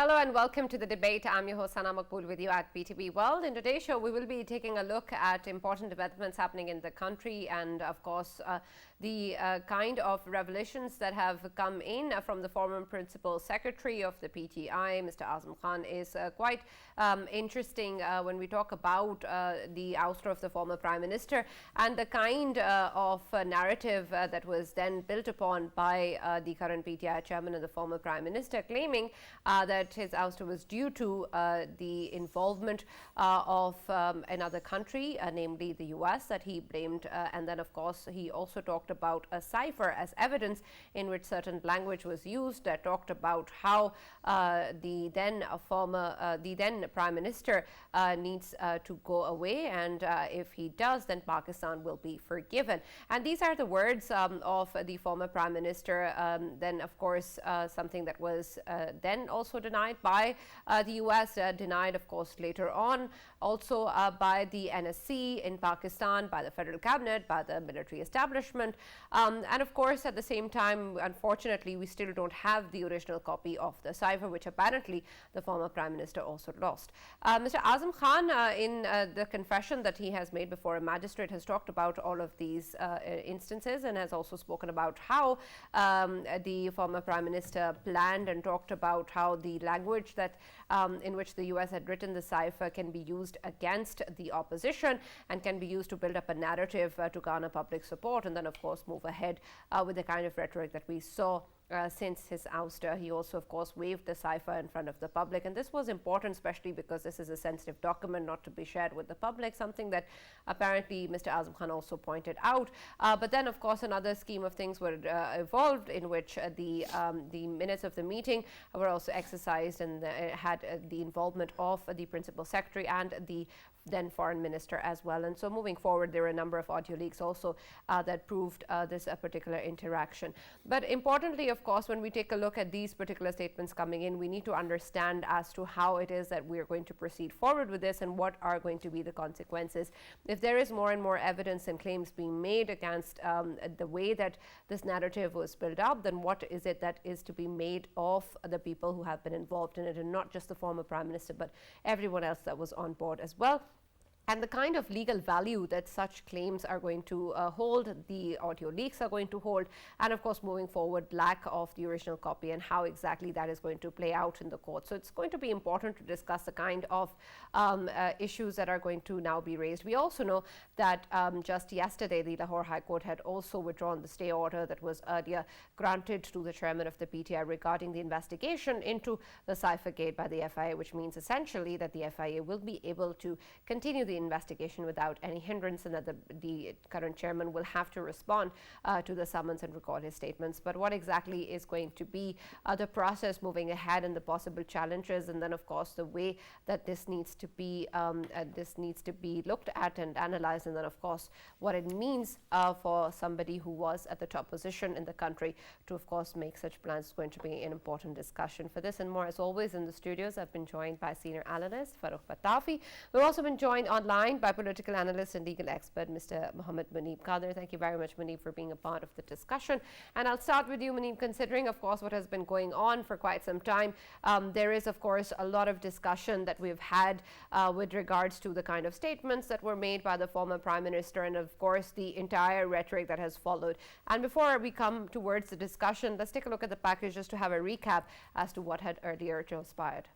Hello and welcome to the debate. I'm your host Sana Maqbool with you at PTV World. In today's show, we will be taking a look at important developments happening in the country and, of course, the kind of revelations that have come in from the former Principal Secretary of the PTI, Mr. Azam Khan, is quite interesting when we talk about the ouster of the former Prime Minister and the kind of narrative that was then built upon by the current PTI chairman and the former Prime Minister, claiming that his ouster was due to the involvement of another country, namely the US, that he blamed. And then, of course, he also talked about a cypher as evidence in which certain language was used, that talked about how the then Prime Minister needs to go away, and if he does, then Pakistan will be forgiven. And these are the words of the former Prime Minister. Then, of course, something that was then also denied by the US, denied, of course, later on also by the NSC in Pakistan, by the federal cabinet, by the military establishment. And of course, at the same time, unfortunately, we still don't have the original copy of the cypher, which apparently the former Prime Minister also lost. Mr. Azam Khan, in the confession that he has made before a magistrate, has talked about all of these instances and has also spoken about how the former Prime Minister planned and talked about how the language that in which the US had written the cypher can be used against the opposition and can be used to build up a narrative to garner public support, and then, of course, move ahead with the kind of rhetoric that we saw since his ouster. He also, of course, waved the cypher in front of the public, and this was important, especially because this is a sensitive document not to be shared with the public, something that apparently Mr. Azam Khan also pointed out. But then, of course, another scheme of things were evolved in which the minutes of the meeting were also exercised and had the involvement of the Principal Secretary and the then Foreign Minister as well. And so moving forward, there were a number of audio leaks also that proved this particular interaction. But importantly, of course, when we take a look at these particular statements coming in, we need to understand as to how it is that we are going to proceed forward with this and what are going to be the consequences. If there is more and more evidence and claims being made against the way that this narrative was built up, then what is it that is to be made of the people who have been involved in it, and not just the former Prime Minister, but everyone else that was on board as well? And the kind of legal value that such claims are going to hold, the audio leaks are going to hold, and of course, moving forward, lack of the original copy and how exactly that is going to play out in the court. So it's going to be important to discuss the kind of issues that are going to now be raised. We also know that just yesterday, the Lahore High Court had also withdrawn the stay order that was earlier granted to the chairman of the PTI regarding the investigation into the Cyphergate by the FIA, which means essentially that the FIA will be able to continue the investigation without any hindrance, and that the current chairman will have to respond to the summons and record his statements. But what exactly is going to be the process moving ahead and the possible challenges, and then of course the way that this needs to be looked at and analyzed, and then of course what it means for somebody who was at the top position in the country to of course make such plans, is going to be an important discussion. For this and more, as always, in the studios I've been joined by senior analyst Farrukh Pitafi. We've also been joined online by political analyst and legal expert Mr. Muneeb. Qadir, thank you very much, Muneeb, for being a part of the discussion. And I'll start with you, Muneeb, considering, of course, what has been going on for quite some time. There is, of course, a lot of discussion that we've had with regards to the kind of statements that were made by the former Prime Minister and, of course, the entire rhetoric that has followed. And before we come towards the discussion, let's take a look at the package just to have a recap as to what had earlier transpired.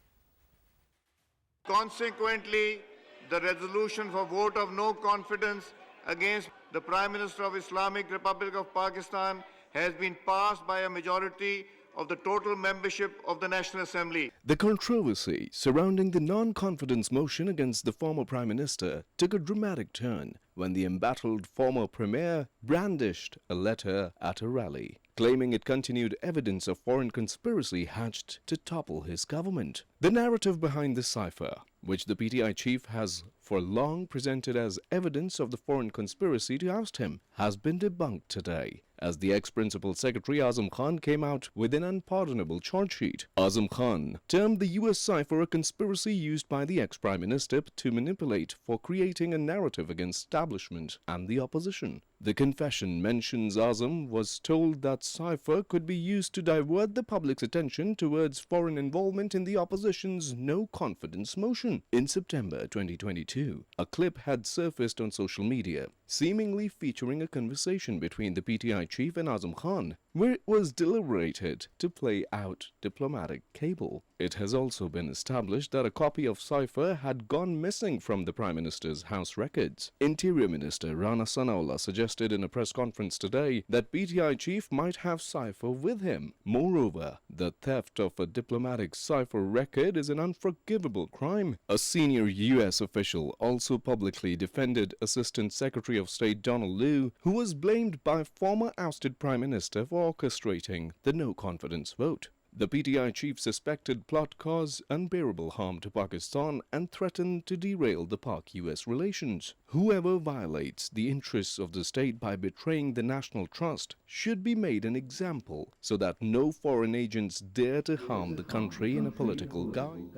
Consequently, the resolution for vote of no confidence against the Prime Minister of Islamic Republic of Pakistan has been passed by a majority of the total membership of the National Assembly. The controversy surrounding the non-confidence motion against the former Prime Minister took a dramatic turn when the embattled former Premier brandished a letter at a rally, claiming it contained evidence of foreign conspiracy hatched to topple his government. The narrative behind the cypher, which the PTI chief has for long presented as evidence of the foreign conspiracy to oust him, has been debunked today, as the ex-Principal Secretary Azam Khan came out with an unpardonable charge sheet. Azam Khan termed the US cypher a conspiracy used by the ex-Prime Minister to manipulate for creating a narrative against establishment and the opposition. The confession mentions Azam was told that cypher could be used to divert the public's attention towards foreign involvement in the opposition's no-confidence motion. In September 2022, a clip had surfaced on social media, seemingly featuring a conversation between the PTI chief and Azam Khan, where it was deliberated to play out diplomatic cable. It has also been established that a copy of cypher had gone missing from the Prime Minister's House records. Interior Minister Rana Sanaullah suggested in a press conference today that PTI chief might have cypher with him. Moreover, the theft of a diplomatic cypher record is an unforgivable crime. A senior U.S. official also publicly defended Assistant Secretary of State Donald Lu, who was blamed by former ousted Prime Minister for orchestrating the no-confidence vote. The PTI chief suspected plot cause unbearable harm to Pakistan and threatened to derail the Pak-US relations. Whoever violates the interests of the state by betraying the national trust should be made an example so that no foreign agents dare to harm the country in a political guise.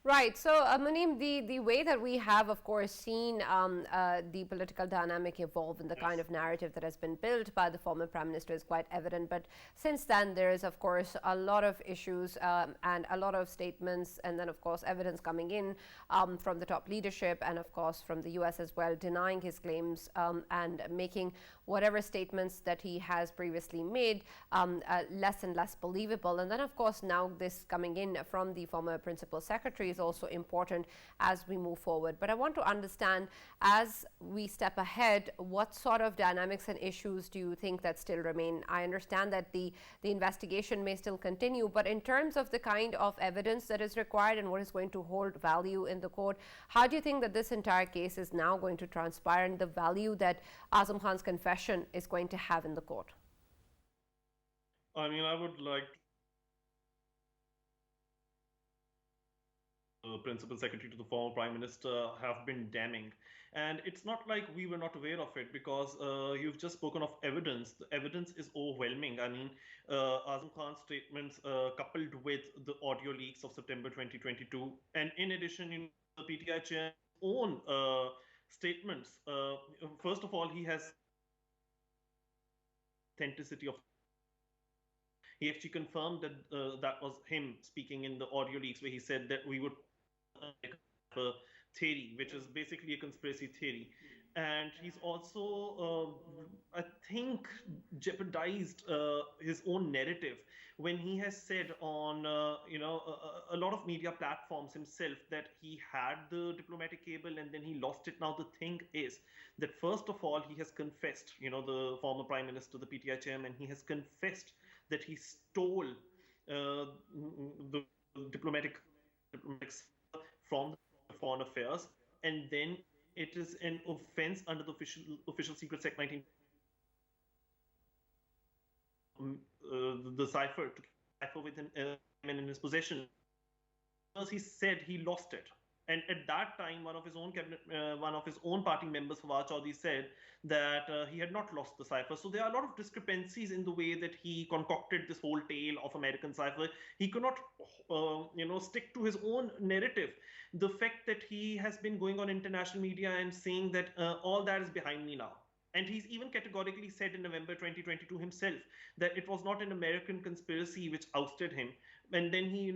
Right. So, Muneeb, the way that we have, of course, seen the political dynamic evolve and the kind of narrative that has been built by the former Prime Minister is quite evident. But since then, there is, of course, a lot of issues and a lot of statements and then, of course, evidence coming in from the top leadership and, of course, from the US as well, denying his claims and making whatever statements that he has previously made less and less believable. And then, of course, now this coming in from the former Principal Secretary is also important as we move forward. But I want to understand, as we step ahead, what sort of dynamics and issues do you think that still remain? I understand that the investigation may still continue, but in terms of the kind of evidence that is required and what is going to hold value in the court, how do you think that this entire case is now going to transpire and the value that Azam Khan's confession is going to have in the court? I mean, I would like Principal Secretary to the former Prime Minister have been damning. And it's not like we were not aware of it, because you've just spoken of evidence. The evidence is overwhelming. I mean, Azam Khan's statements coupled with the audio leaks of September 2022. And in addition, the PTI chair's own statements. First of all, he has authenticity of. He actually confirmed that that was him speaking in the audio leaks, where he said that we would a theory, which is basically a conspiracy theory. And he's also, I think, jeopardized his own narrative when he has said on, a lot of media platforms himself that he had the diplomatic cable and then he lost it. Now, the thing is that, first of all, he has confessed, the former Prime Minister, the PTI chairman, he has confessed that he stole the diplomatic from the Foreign Affairs, and then it is an offense under the Official Secrets Act 19. The cypher to cypher with him in his possession, because he said he lost it. And at that time, one of his own party members, Fawad Chaudhry, said that he had not lost the cypher. So there are a lot of discrepancies in the way that he concocted this whole tale of American cypher. He could not, stick to his own narrative. The fact that he has been going on international media and saying that all that is behind me now. And he's even categorically said in November 2022 himself that it was not an American conspiracy which ousted him. And then he,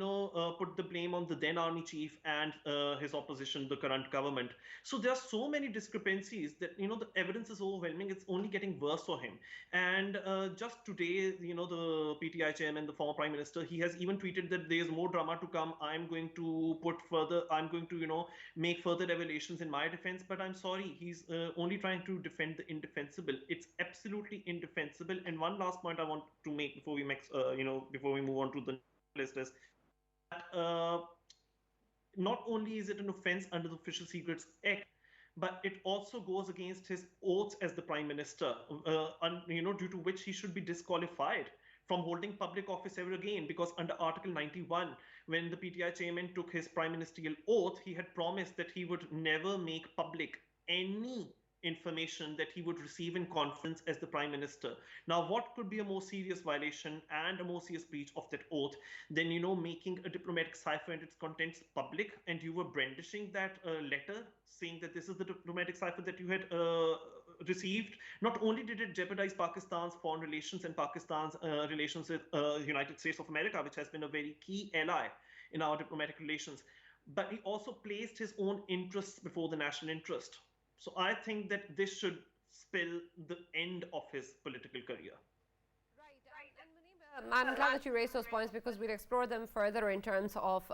put the blame on the then army chief and his opposition, the current government. So there are so many discrepancies that, the evidence is overwhelming. It's only getting worse for him. And just today, the PTI chairman, the former Prime Minister, he has even tweeted that there's more drama to come. I'm going to make further revelations in my defense. But I'm sorry, he's only trying to defend the indefensible. It's absolutely indefensible. And one last point I want to make before we move on to the list is that not only is it an offense under the Official Secrets Act, but it also goes against his oaths as the Prime Minister, due to which he should be disqualified from holding public office ever again, because under Article 91, when the PTI chairman took his prime ministerial oath, he had promised that he would never make public any information that he would receive in confidence as the Prime Minister. Now, what could be a more serious violation and a more serious breach of that oath than, making a diplomatic cipher and its contents public, and you were brandishing that letter saying that this is the diplomatic cipher that you had received, not only did it jeopardize Pakistan's foreign relations and Pakistan's relations with United States of America, which has been a very key ally in our diplomatic relations, but he also placed his own interests before the national interest. So I think that this should spell the end of his political career. I'm glad that you raised those points because we'll explore them further in terms of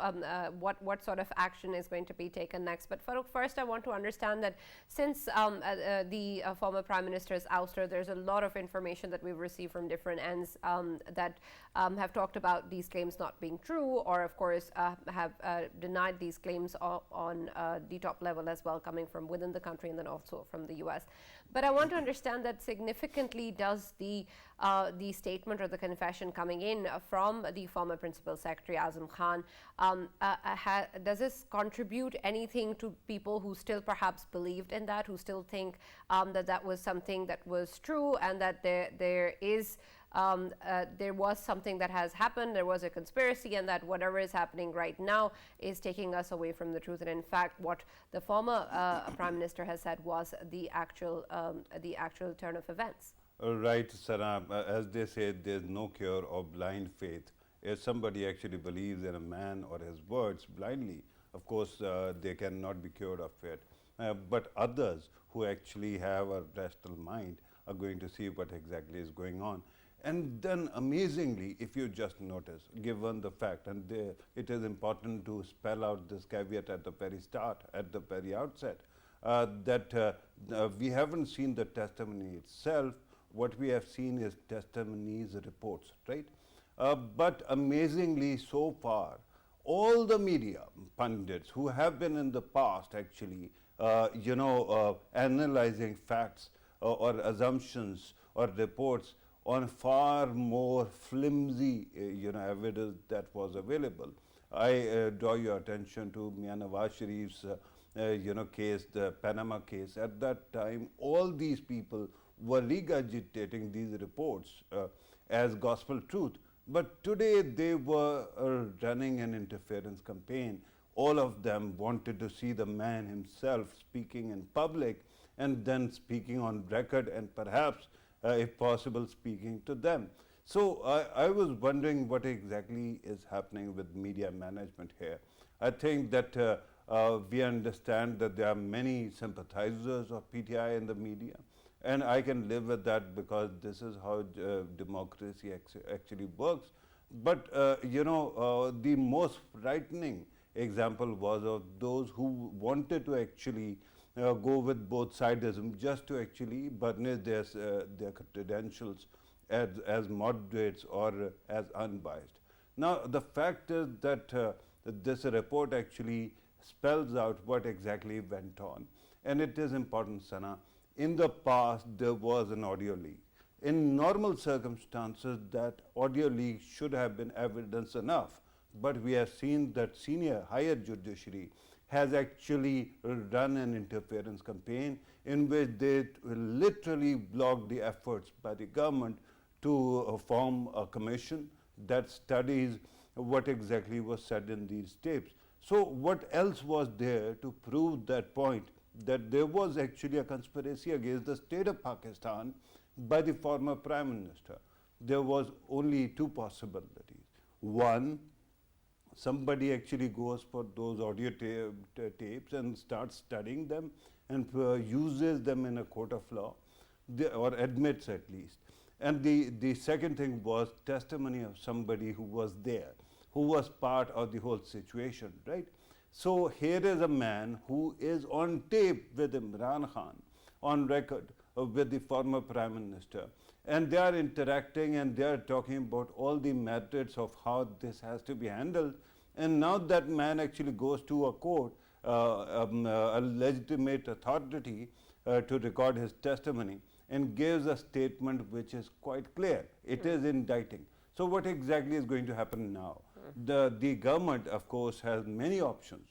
what sort of action is going to be taken next. But Farrukh, first I want to understand that since the former Prime Minister's ouster, there's a lot of information that we've received from different ends that have talked about these claims not being true, or of course have denied these claims on the top level as well, coming from within the country and then also from the US. But I want to understand that significantly does the statement or the confession coming in from the former Principal Secretary Azam Khan, does this contribute anything to people who still perhaps believed in that, who still think that that was something that was true and that there was something that has happened, there was a conspiracy, and that whatever is happening right now is taking us away from the truth? And in fact, what the former Prime Minister has said was the actual turn of events. Right, Sarah. As they say, there's no cure of blind faith. If somebody actually believes in a man or his words blindly, of course, they cannot be cured of it. But others who actually have a rational mind are going to see what exactly is going on. And then amazingly, if you just notice, given the fact, and it is important to spell out this caveat at the very start, at the very outset, that we haven't seen the testimony itself. What we have seen is testimonies, reports, right? But amazingly so far, all the media pundits who have been in the past actually, analyzing facts or assumptions or reports on far more flimsy, evidence that was available. I draw your attention to Mian Nawaz Sharif's, case, the Panama case. At that time, all these people were regurgitating these reports as gospel truth. But today they were running an interference campaign. All of them wanted to see the man himself speaking in public and then speaking on record and perhaps, if possible, speaking to them. So I was wondering what exactly is happening with media management here. I think that we understand that there are many sympathizers of PTI in the media. And I can live with that because this is how democracy actually works. But, the most frightening example was of those who wanted to actually go with both sidism just to actually burnish their credentials as moderates or as unbiased. Now, the fact is that this report actually spells out what exactly went on. And it is important, Sana. In the past, there was an audio leak. In normal circumstances, that audio leak should have been evidence enough. But we have seen that higher judiciary has actually run an interference campaign in which they literally blocked the efforts by the government to form a commission that studies what exactly was said in these tapes. So what else was there to prove that point, that there was actually a conspiracy against the state of Pakistan by the former Prime Minister? There was only two possibilities. One, somebody actually goes for those audio tapes and starts studying them and uses them in a court of law, or admits at least. And the second thing was testimony of somebody who was there, who was part of the whole situation, right? So here is a man who is on tape with Imran Khan, on record with the former Prime Minister. And they are interacting and they are talking about all the merits of how this has to be handled. And now that man actually goes to a court, a legitimate authority to record his testimony and gives a statement which is quite clear. It is indicting. So what exactly is going to happen now? The government, of course, has many options.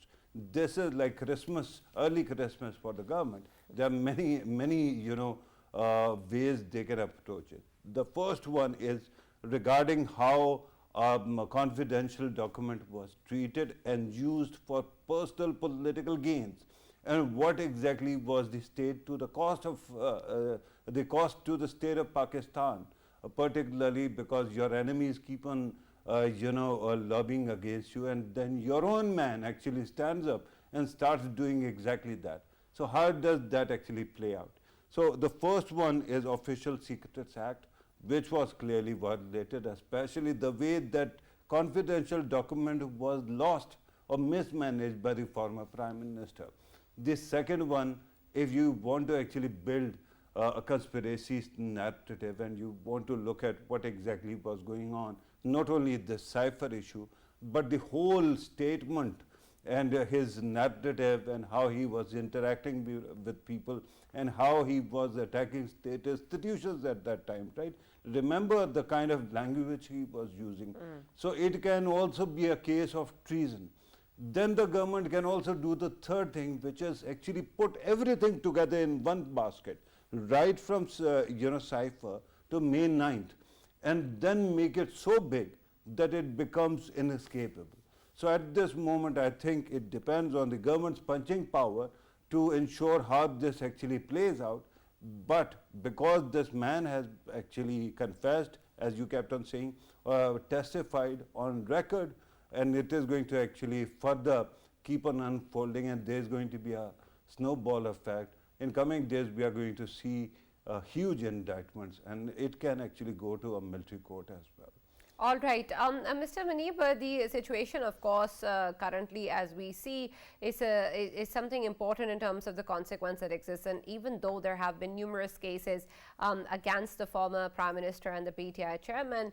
This is like Christmas, early Christmas for the government. There are many, ways they can approach it. The first one is regarding how a confidential document was treated and used for personal political gains. and what exactly was the state to the cost of the cost to the state of Pakistan, particularly because your enemies keep on lobbying against you, and then your own man actually stands up and starts doing exactly that. So how does that actually play out? So the first one is Official Secrets Act, which was clearly violated, especially the way that confidential document was lost or mismanaged by the former Prime Minister. The second one, if you want to actually build a conspiracy narrative and you want to look at what exactly was going on, not only the cypher issue, but the whole statement and his narrative and how he was interacting with people and how he was attacking state institutions at that time, right? Remember the kind of language he was using. So it can also be a case of treason. Then the government can also do the third thing, which is actually put everything together in one basket, right from cypher to May 9th, and then make it so big that it becomes inescapable. So at this moment, I think it depends on the government's punching power to ensure how this actually plays out. But because this man has actually confessed, as you kept on saying, testified on record, and it is going to actually further keep on unfolding, and there is going to be a snowball effect. In coming days, we are going to see huge indictments, and it can actually go to a military court as well. All right. Mr. Muneeb, the situation, of course, currently as we see is something important in terms of the consequence that exists. And even though there have been numerous cases against the former Prime Minister and the PTI chairman,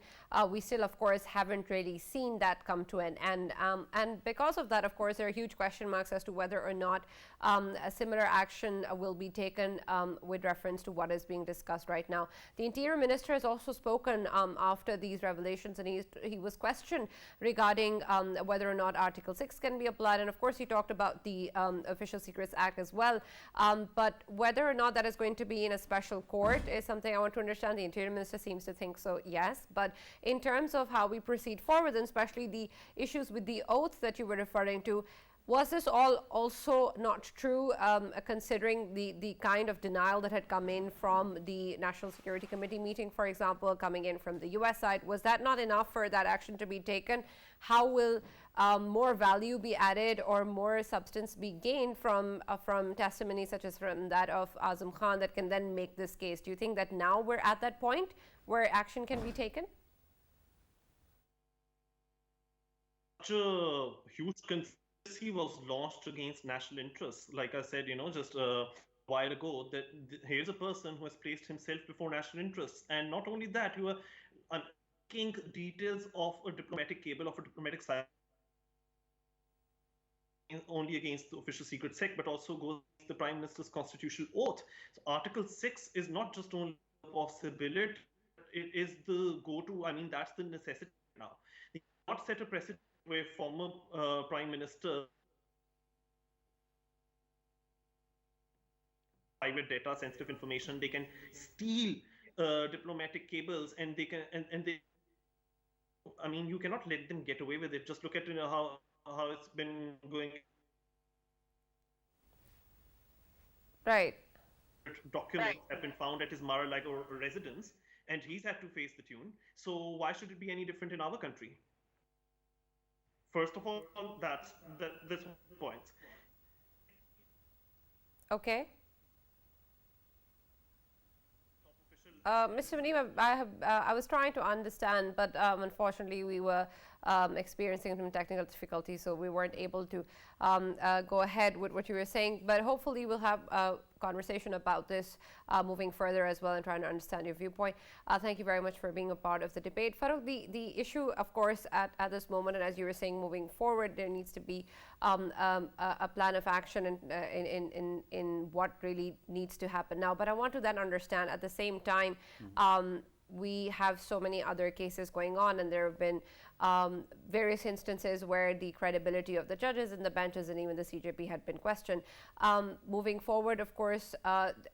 we still, of course, haven't really seen that come to an end. And because of that, of course, there are huge question marks as to whether or not a similar action will be taken with reference to what is being discussed right now. The Interior Minister has also spoken after these revelations, and he was questioned regarding whether or not Article 6 can be applied, and of course he talked about the Official Secrets Act as well, but whether or not that is going to be in a special court is something I want to understand. The Interior Minister seems to think so, yes, but in terms of how we proceed forward, and especially the issues with the oaths that you were referring to, was this all also not true, considering the kind of denial that had come in from the National Security Committee meeting, for example, coming in from the US side? Was that not enough for that action to be taken? How will more value be added or more substance be gained from testimony such as from that of Azam Khan that can then make this case? Do you think that now we're at that point where action can be taken? Such a huge conspiracy was launched against national interests. Like I said, just a while ago, that here's a person who has placed himself before national interests, and not only that, you are unpacking details of a diplomatic cable, of a diplomatic side, only against the Official Secrets Act, but also goes against the Prime Minister's constitutional oath. So Article 6 is not just only a possibility, it is the go-to. I mean, that's the necessity now. You cannot set a precedent where former Prime Minister private data, sensitive information, they can steal diplomatic cables, and they can and they. I mean, you cannot let them get away with it. Just look at how it's been going. Right. Documents have been found at his Mar-a-Lago residence, and he's had to face the tune. So why should it be any different in our country? First of all, that's point. Okay. Mr. Muneeb, I was trying to understand, but unfortunately we were experiencing some technical difficulties, so we weren't able to go ahead with what you were saying. But hopefully we'll have a conversation about this moving further as well and trying to understand your viewpoint. Thank you very much for being a part of the debate. Farrukh, the issue, of course, at this moment, and as you were saying, moving forward, there needs to be a plan of action in what really needs to happen now. But I want to then understand at the same time, we have so many other cases going on, and there have been various instances where the credibility of the judges and the benches and even the CJP had been questioned. Moving forward, of course,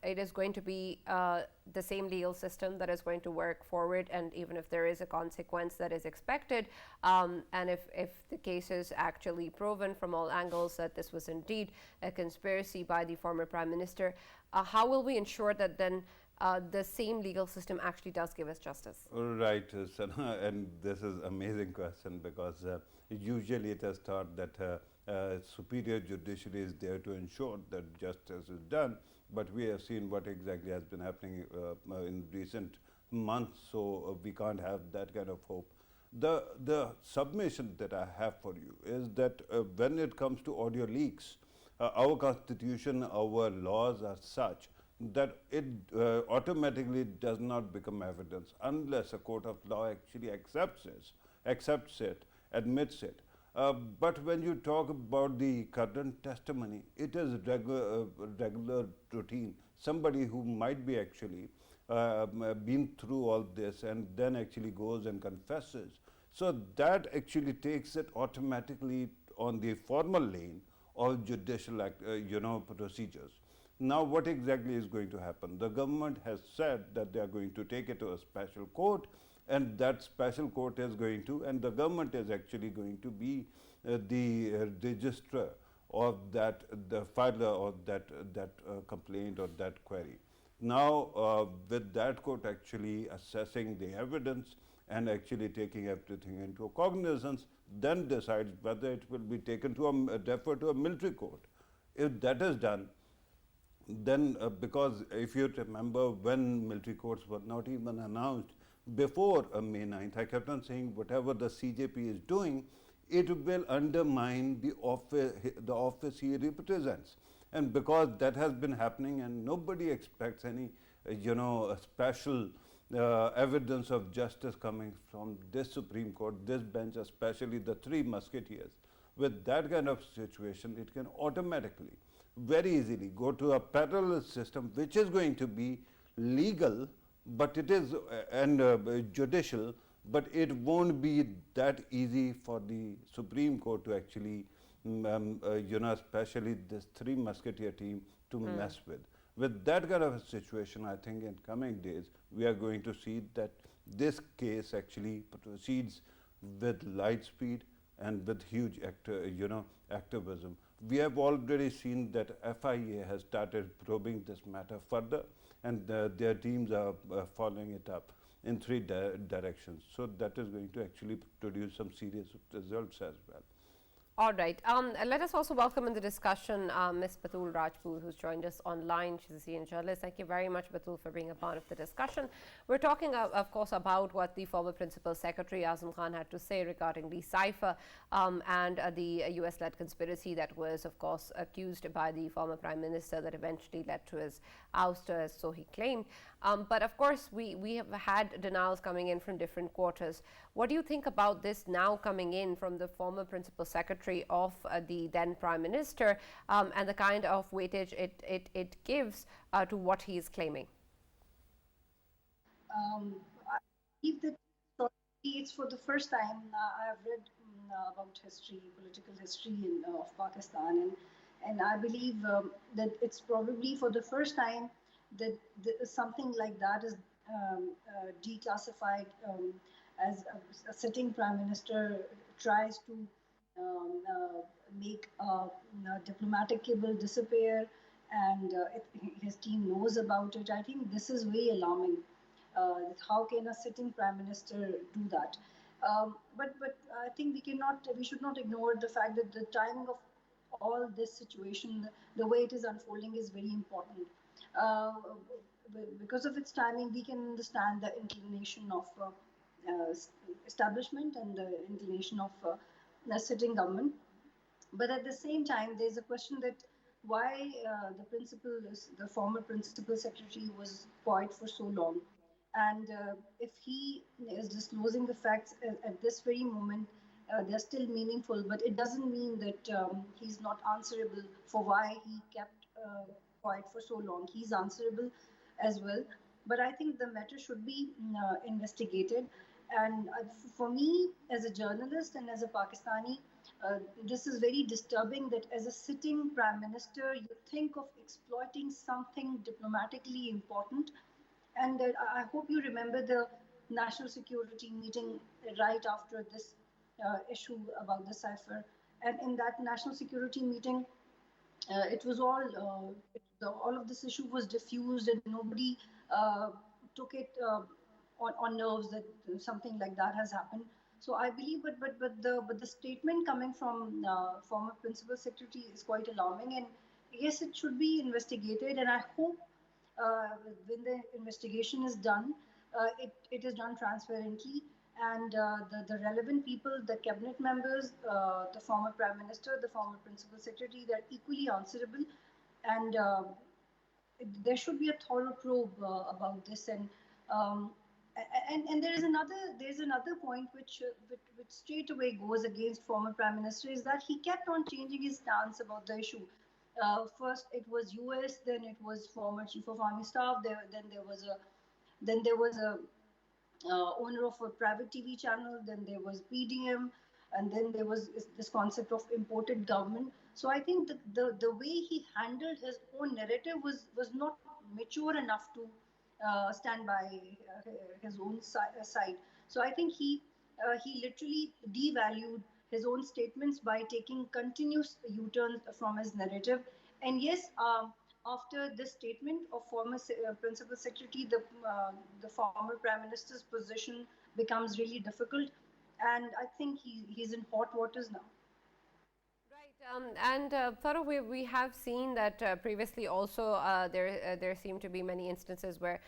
it is going to be the same legal system that is going to work forward, and even if there is a consequence that is expected, and if the case is actually proven from all angles that this was indeed a conspiracy by the former Prime Minister, how will we ensure that then the same legal system actually does give us justice? Right, Sana, and this is amazing question because usually it is thought that superior judiciary is there to ensure that justice is done, but we have seen what exactly has been happening in recent months, so we can't have that kind of hope. The submission that I have for you is that when it comes to audio leaks, our constitution, our laws are such that it automatically does not become evidence unless a court of law actually accepts it, admits it. But when you talk about the current testimony, it is regular routine. Somebody who might be actually been through all this and then actually goes and confesses. So that actually takes it automatically on the formal lane of judicial procedures. Now, what exactly is going to happen? The government has said that they are going to take it to a special court, and that special court is going to, and the government is actually going to be the registrar of that, the filer of that complaint or that query. Now, with that court actually assessing the evidence and actually taking everything into cognizance, then decides whether it will be taken to deferred to a military court. If that is done, then because if you remember when military courts were not even announced before May 9th, I kept on saying whatever the CJP is doing, it will undermine the office he represents. And because that has been happening and nobody expects any, a special evidence of justice coming from this Supreme Court, this bench, especially the Three Musketeers. With that kind of situation, it can automatically, very easily go to a parallel system which is going to be legal, but it is judicial, but it won't be that easy for the Supreme Court to actually, especially this Three Musketeer team to mess with. With that kind of a situation, I think in coming days, we are going to see that this case actually proceeds with light speed and with huge activism. We have already seen that FIA has started probing this matter further, and their teams are following it up in three directions. So that is going to actually produce some serious results as well. All right. Let us also welcome in the discussion Ms. Batool Rajput, who's joined us online. She's a senior journalist. Thank you very much, Batool, for being a part of the discussion. We're talking, of course, about what the former Principal Secretary, Azam Khan, had to say regarding the cypher and the US-led conspiracy that was, of course, accused by the former Prime Minister that eventually led to his ouster, so he claimed. But, of course, we have had denials coming in from different quarters. What do you think about this now coming in from the former Principal Secretary of the then Prime Minister and the kind of weightage it gives to what he is claiming? I believe that it's for the first time I have read about history, political history of Pakistan, and I believe that it's probably for the first time that something like that is declassified as a sitting Prime Minister tries to make a diplomatic cable disappear, and his team knows about it. I think this is very alarming. How can a sitting Prime Minister do that? But I think we should not ignore the fact that the timing of all this situation, the way it is unfolding, is very important. Because of its timing, we can understand the inclination of establishment and the inclination of the sitting government. But at the same time, there's a question that why the former Principal Secretary was quiet for so long. And if he is disclosing the facts at this very moment, they're still meaningful, but it doesn't mean that he's not answerable for why he kept quiet for so long. He's answerable as well. But I think the matter should be investigated. And for me, as a journalist and as a Pakistani, this is very disturbing that as a sitting prime minister, you think of exploiting something diplomatically important. And I hope you remember the national security meeting right after this issue about the cipher. And in that national security meeting, it was all of this issue was diffused, and nobody uh, took it on nerves that something like that has happened. So I believe, but the statement coming from former principal secretary is quite alarming, and yes, it should be investigated, and I hope uh, when the investigation is done, it is done transparently, and the relevant people, the cabinet members, the former prime minister, the former principal secretary, they're equally answerable, and there should be a thorough probe about this. Um, and there's another point which straight away goes against former prime minister, is that he kept on changing his stance about the issue. First it was US, then it was former chief of army staff, then there was a owner of a private TV channel, then there was PDM, and then there was this concept of imported government. So I think the way he handled his own narrative was not mature enough to stand by his own side. So I think he literally devalued his own statements by taking continuous U-turns from his narrative. And yes, after this statement of former principal secretary, the former prime minister's position becomes really difficult, and I think he's in hot waters now. Right, and Farrukh, we have seen that previously also there seem to be many instances where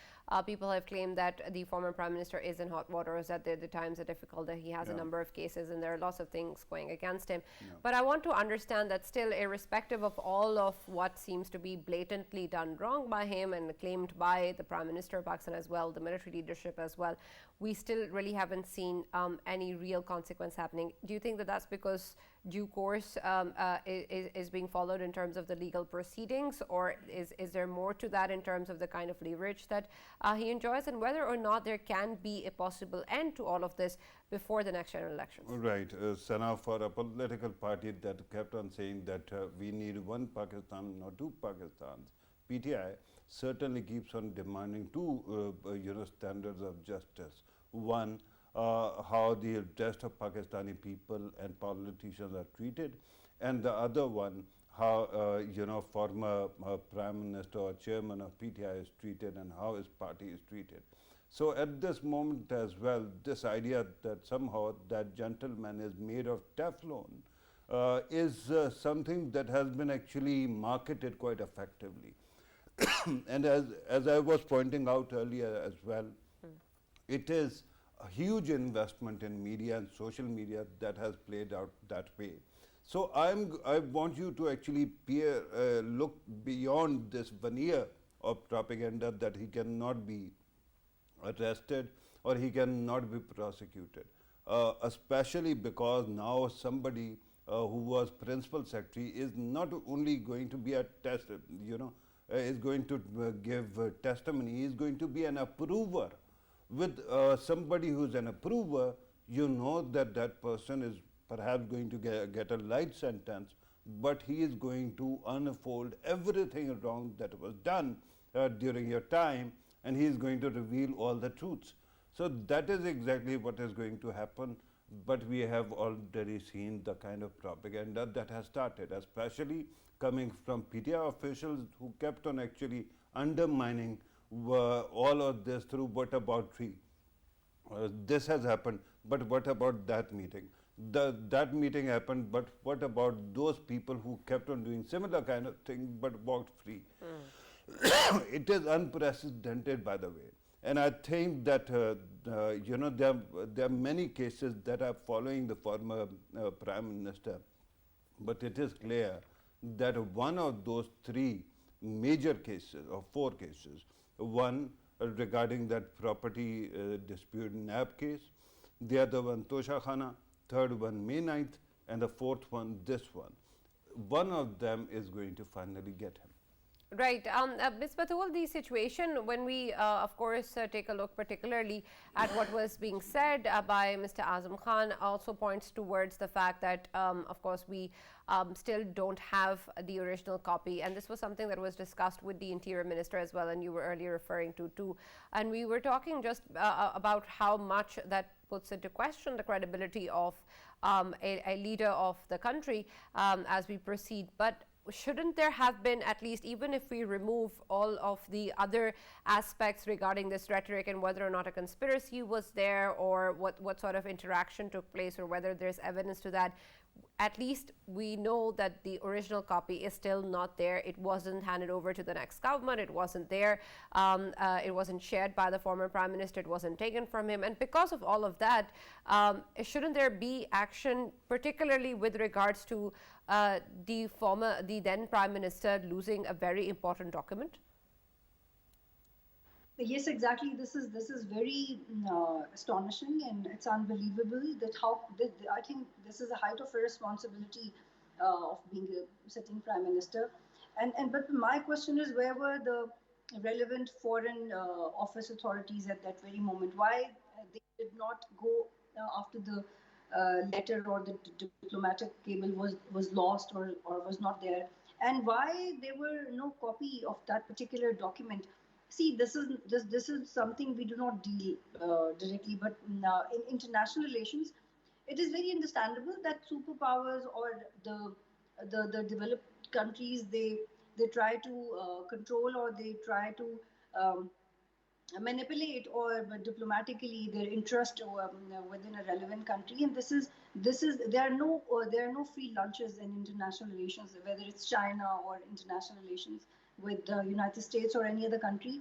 people have claimed that the former prime minister is in hot waters, that the times are difficult, that he has a number of cases, and there are lots of things going against him. But I want to understand that still, irrespective of all of what seems to be blatantly done wrong by him and claimed by the prime minister of Pakistan as well, the military leadership as well, we still really haven't seen any real consequence happening. Do you think that that's because due course is being followed in terms of the legal proceedings, or is there more to that in terms of the kind of leverage that he enjoys, and whether or not there can be a possible end to all of this before the next general elections? Right. Sana, for a political party that kept on saying that we need one Pakistan, not two Pakistans, PTI certainly keeps on demanding two standards of justice. One, how the rest of Pakistani people and politicians are treated, and the other one, how former prime minister or chairman of PTI is treated and how his party is treated. So at this moment as well, this idea that somehow that gentleman is made of Teflon is something that has been actually marketed quite effectively. And as I was pointing out earlier as well, it is a huge investment in media and social media that has played out that way. So I want you to actually look beyond this veneer of propaganda that he cannot be arrested or he cannot be prosecuted, especially because now somebody who was principal secretary is not only going to be a test, is going to give testimony, he is going to be an approver. With somebody who is an approver, you know that that person is perhaps going to get a light sentence, but he is going to unfold everything wrong that was done during your time, and he is going to reveal all the truths. So that is exactly what is going to happen, but we have already seen the kind of propaganda that has started, especially coming from PTI officials who kept on actually undermining all of this through what about tree. This has happened, but what about that meeting? That meeting happened, but what about those people who kept on doing similar kind of thing but walked free? It is unprecedented, by the way. And I think that there are many cases that are following the former prime minister, but it is clear that one of those three major cases or four cases, one regarding that property dispute NAB case, the other one Tosha Khana, third one May 9th, and the fourth one this one. One of them is going to finally get him. Right. Ms. Batool, the situation, when we, of course, take a look particularly at what was being said by Mr. Azam Khan, also points towards the fact that, of course, we still don't have the original copy. And this was something that was discussed with the Interior Minister as well, and you were earlier referring to too. And we were talking just about how much that puts into question the credibility of a leader of the country as we proceed. But shouldn't there have been, at least, even if we remove all of the other aspects regarding this rhetoric and whether or not a conspiracy was there, or what sort of interaction took place, or whether there's evidence to that, at least we know that the original copy is still not there. It wasn't handed over to the next government. It wasn't there. It wasn't shared by the former Prime Minister. It wasn't taken from him. And because of all of that, shouldn't there be action, particularly with regards to the then Prime Minister losing a very important document? Yes, exactly. This is very astonishing, and it's unbelievable that I think this is a height of irresponsibility of being a sitting prime minister. But my question is, where were the relevant foreign office authorities at that very moment? Why they did not go after the letter, or the diplomatic cable was lost, or was not there, and why there were no copy of that particular document? See, this is something we do not deal directly, but in international relations, it is very understandable that superpowers, or the developed countries, they try to control, or they try to um, manipulate, or diplomatically, their interest within a relevant country. And this is there are no free lunches in international relations, whether it's China or international relations with the United States or any other country.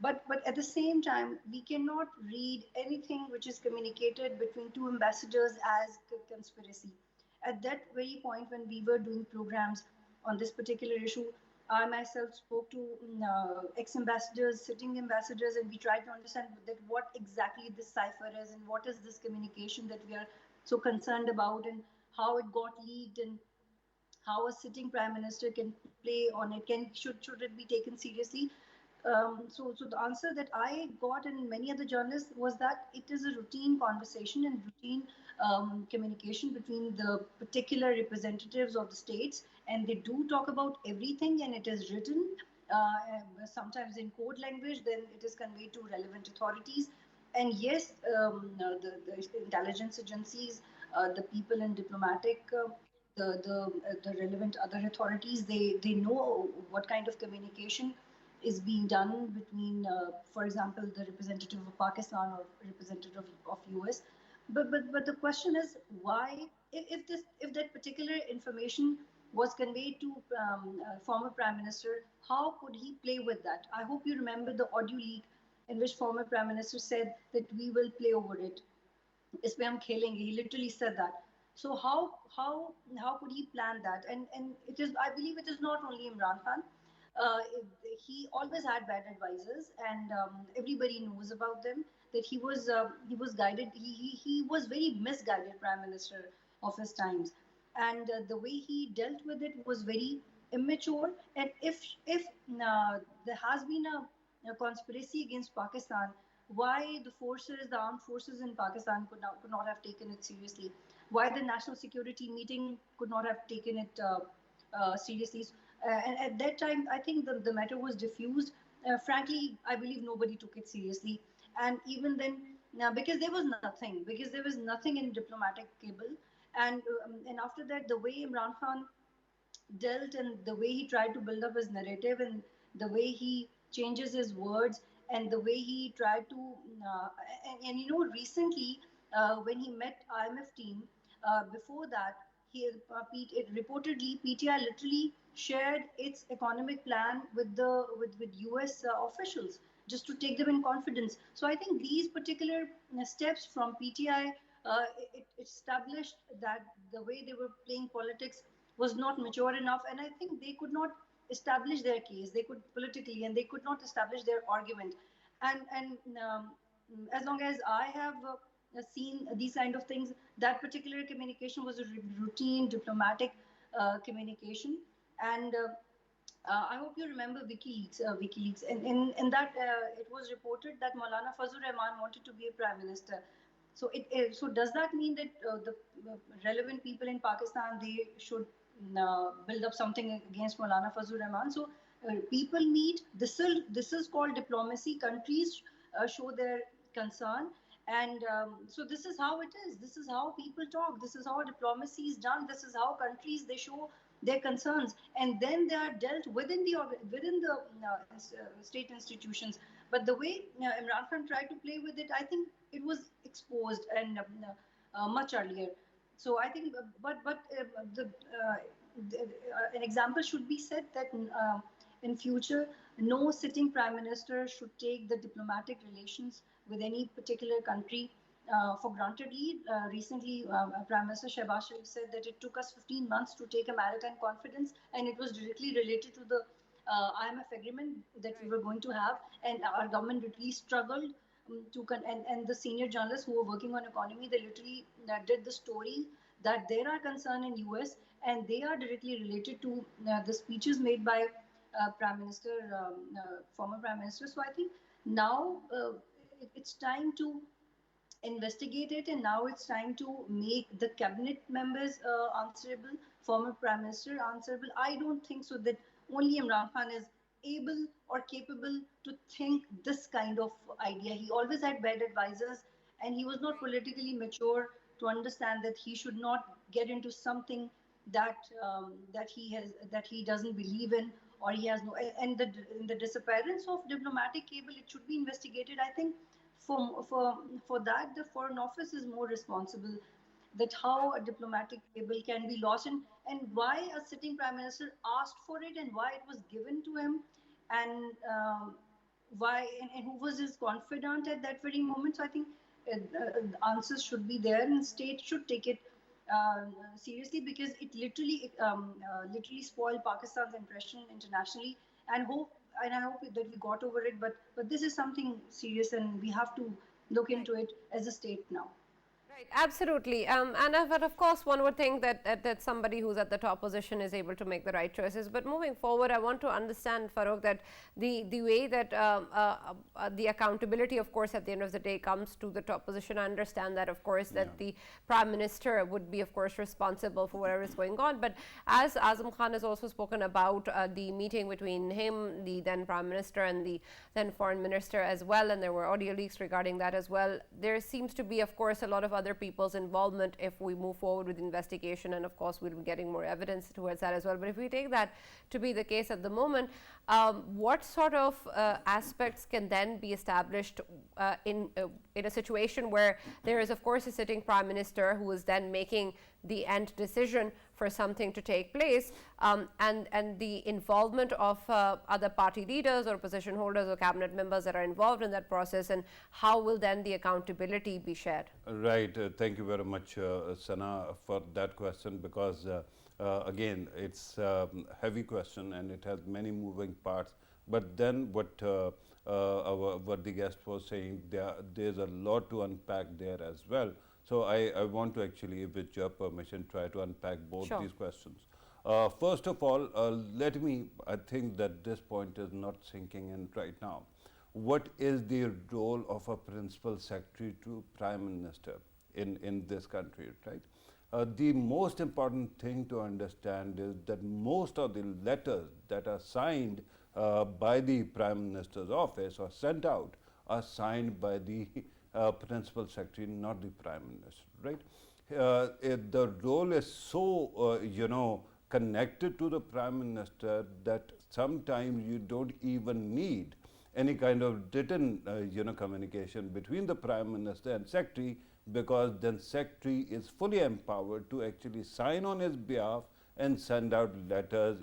But at the same time, we cannot read anything which is communicated between two ambassadors as conspiracy. At that very point, when we were doing programs on this particular issue, I myself spoke to ex-ambassadors, sitting ambassadors, and we tried to understand that what exactly this cipher is, and what is this communication that we are so concerned about, and how it got leaked, and how a sitting prime minister can play on it. Should it be taken seriously? So the answer that I got, and many other journalists, was that it is a routine conversation and routine communication between the particular representatives of the states, and they do talk about everything, and it is written sometimes in code language. Then it is conveyed to relevant authorities, and yes, the intelligence agencies, the people in diplomatic. The relevant other authorities, they know what kind of communication is being done between, for example, the representative of Pakistan or representative of US. But the question is, why, if that particular information was conveyed to former Prime Minister, how could he play with that? I hope you remember the audio leak in which former Prime Minister said that we will play over it. इसमें हम खेलेंगे. He literally said that. So how could he plan that? And it is, I believe, it is not only Imran Khan. Uh, he always had bad advisors, and everybody knows about them. That he was guided. He was very misguided prime minister of his times, and the way he dealt with it was very immature. And if there has been a conspiracy against Pakistan, why the armed forces in Pakistan could not have taken it seriously? Why the National Security Meeting could not have taken it seriously? And at that time, I think the matter was diffused. Frankly, I believe nobody took it seriously. And even then, because there was nothing in diplomatic cable. And after that, the way Imran Khan dealt, and the way he tried to build up his narrative, and the way he changes his words, and the way he tried to recently, when he met IMF team, before that, reportedly PTI literally shared its economic plan with US officials, just to take them in confidence. So I think these particular steps from PTI, it established that the way they were playing politics was not mature enough, and I think they could not establish their case. They could politically, and they could not establish their argument. And as long as I have seen these kind of things, that particular communication was a routine diplomatic communication, and I hope you remember WikiLeaks. In that, it was reported that Maulana Fazlur Rahman wanted to be a prime minister. So does that mean that the relevant people in Pakistan, they should build up something against Maulana Fazlur Rahman? So people meet. This is called diplomacy. Countries show their concern, and so this is how it is. This is how people talk. This is how diplomacy is done. This is how countries, they show their concerns, and then they are dealt within the state institutions. But the way Imran Khan tried to play with it, I think it was exposed and much earlier. So I think, an example should be set that in future, no sitting prime minister should take the diplomatic relations with any particular country for grantedly. Recently, Prime Minister Shehbaz Sharif said that it took us 15 months to take a maritime confidence, and it was directly related to the IMF agreement that we were going to have, and our government literally struggled and the senior journalists who were working on economy, they literally did the story that there are concern in US, and they are directly related to the speeches made by Prime Minister, former Prime Minister. So I think now it's time to investigate it, and now it's time to make the cabinet members answerable, former prime minister answerable. I don't think so that only Imran Khan is able or capable to think this kind of idea. He always had bad advisors, and he was not politically mature to understand that he should not get into something that he doesn't believe in, or he has no. And the disappearance of diplomatic cable, it should be investigated. I think for that, the Foreign Office is more responsible. That how a diplomatic cable can be lost, and why a sitting prime minister asked for it, and why it was given to him, and why and who was his confidant at that very moment. So I think answers should be there, and state should take it seriously, because it literally spoiled Pakistan's impression internationally. And I hope that we got over it. But this is something serious, and we have to look into it as a state now. Right, absolutely. But of course, one would think that somebody who's at the top position is able to make the right choices. But moving forward, I want to understand, Farrukh, that the way that the accountability, of course, at the end of the day comes to the top position. I understand that, of course, that the Prime Minister would be, of course, responsible for whatever is going on. But as Azam Khan has also spoken about the meeting between him, the then Prime Minister, and the then Foreign Minister as well, and there were audio leaks regarding that as well, there seems to be, of course, a lot of other people's involvement if we move forward with investigation, and of course we'll be getting more evidence towards that as well. But if we take that to be the case at the moment, what sort of aspects can then be established in a situation where there is, of course, a sitting Prime Minister who is then making the end decision for something to take place, and the involvement of other party leaders or position holders or cabinet members that are involved in that process, and how will then the accountability be shared? Right. Thank you very much, Sana, for that question, because again, it's a heavy question and it has many moving parts. But then what the guest was saying, there's a lot to unpack there as well. So I want to actually, with your permission, try to unpack both these questions. First of all, I think that this point is not sinking in right now. What is the role of a principal secretary to Prime Minister in this country, right? The most important thing to understand is that most of the letters that are signed by the Prime Minister's office or sent out are signed by the principal secretary, not the Prime Minister, right? The role is so, connected to the Prime Minister that sometimes you don't even need any kind of written, communication between the Prime Minister and Secretary, because then Secretary is fully empowered to actually sign on his behalf and send out letters,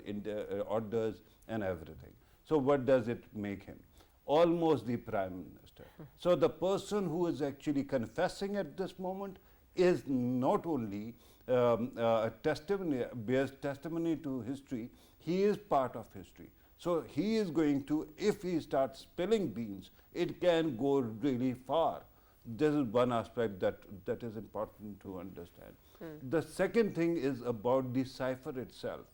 orders and everything. So what does it make him? Almost the Prime Minister. So the person who is actually confessing at this moment is not only a testimony, bears testimony to history, he is part of history. So he is going to, if he starts spilling beans, it can go really far. This is one aspect that is important to understand. The second thing is about the cypher itself.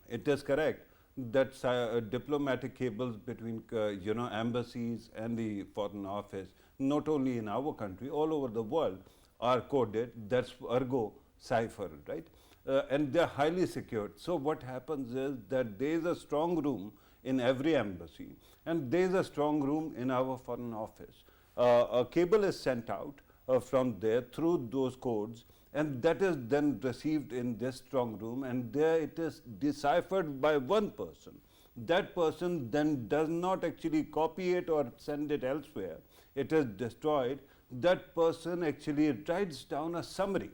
It is correct that diplomatic cables between embassies and the Foreign Office, not only in our country, all over the world, are coded. That's ergo cipher, right? And they're highly secured. So what happens is that there is a strong room in every embassy, and there is a strong room in our Foreign Office. A cable is sent out from there through those codes, and that is then received in this strong room, and there it is deciphered by one person. That person then does not actually copy it or send it elsewhere. It is destroyed. That person actually writes down a summary,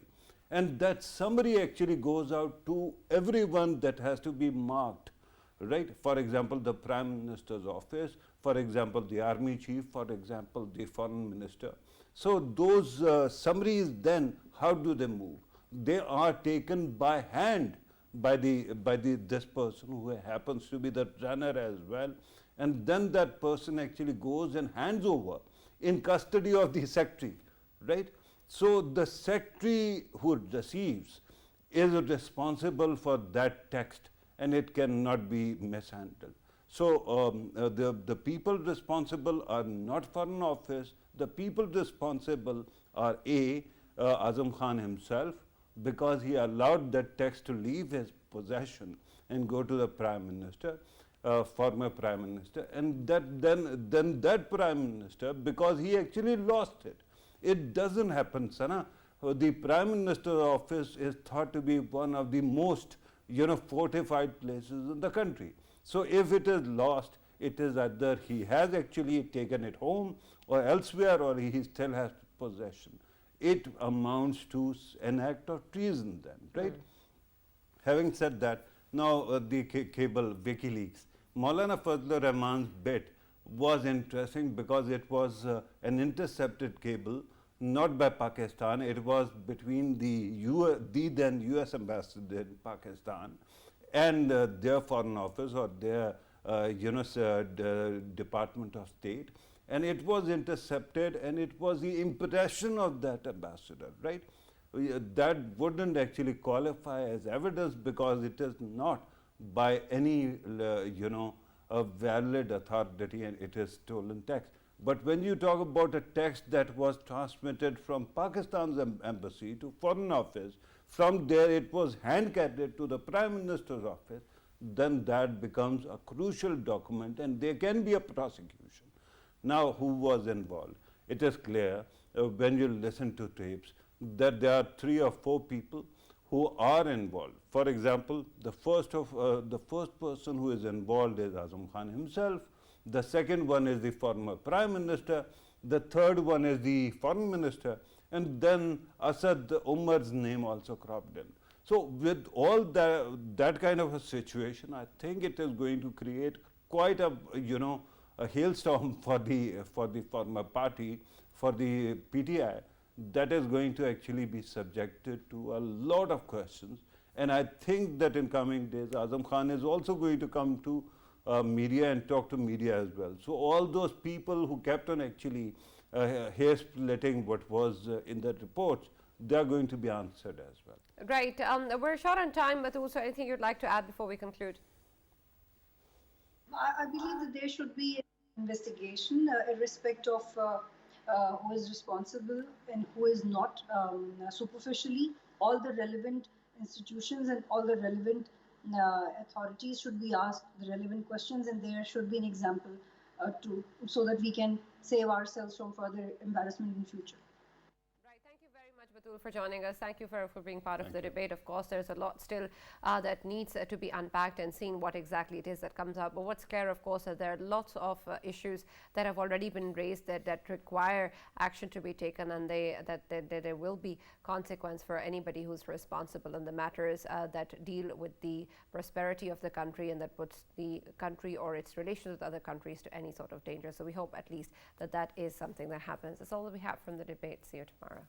and that summary actually goes out to everyone that has to be marked, right? For example, the Prime Minister's office, for example, the Army Chief, for example, the Foreign Minister. So those summaries then, how do they move? They are taken by hand by this person who happens to be the runner as well, and then that person actually goes and hands over in custody of the secretary, right? So the secretary who receives is responsible for that text, and it cannot be mishandled. So the people responsible are not Foreign Office. The people responsible are Azam Khan himself, because he allowed that text to leave his possession and go to the Prime Minister, former Prime Minister, and then that Prime Minister, because he actually lost it. It doesn't happen, Sana. The Prime Minister's office is thought to be one of the most fortified places in the country. So if it is lost, it is either he has actually taken it home or elsewhere, or he still has possession. It amounts to an act of treason then, right? Having said that, now the cable WikiLeaks. Maulana Fazlur Rahman's bit was interesting because it was an intercepted cable, not by Pakistan. It was between the then US ambassador in Pakistan and their Foreign Office or their Department of State, and it was intercepted, and it was the impression of that ambassador, right? That wouldn't actually qualify as evidence because it is not by any a valid authority, and it is stolen text. But when you talk about a text that was transmitted from Pakistan's embassy to Foreign Office, from there it was hand-carried to the Prime Minister's office, then that becomes a crucial document, and there can be a prosecution. Now, who was involved? It is clear when you listen to tapes that there are 3 or 4 people who are involved. For example, the first person who is involved is Azam Khan himself. The second one is the former Prime Minister. The third one is the Foreign Minister. And then Asad Umar's name also cropped in. So with all that kind of a situation, I think it is going to create quite a hailstorm for the former party, for the PTI, that is going to actually be subjected to a lot of questions. And I think that in coming days, Azam Khan is also going to come to media and talk to media as well. So all those people who kept on actually hair splitting what was in the reports, they are going to be answered as well. Right. We're short on time, but also anything you'd like to add before we conclude? I believe that there should be an investigation irrespective of who is responsible and who is not. Superficially, all the relevant institutions and all the relevant authorities should be asked the relevant questions, and there should be an example so that we can save ourselves from further embarrassment in future. Right. Thank you very much, Batool, for joining us. Thank you for being part of the debate. Of course, there's a lot still that needs to be unpacked and seen what exactly it is that comes up. But what's clear, of course, that there are lots of issues that have already been raised that require action to be taken, and that there will be consequence for anybody who's responsible in the matters that deal with the prosperity of the country and that puts the country or its relations with other countries to any sort of danger. So we hope at least that is something that happens. That's all that we have from the debate. See you tomorrow.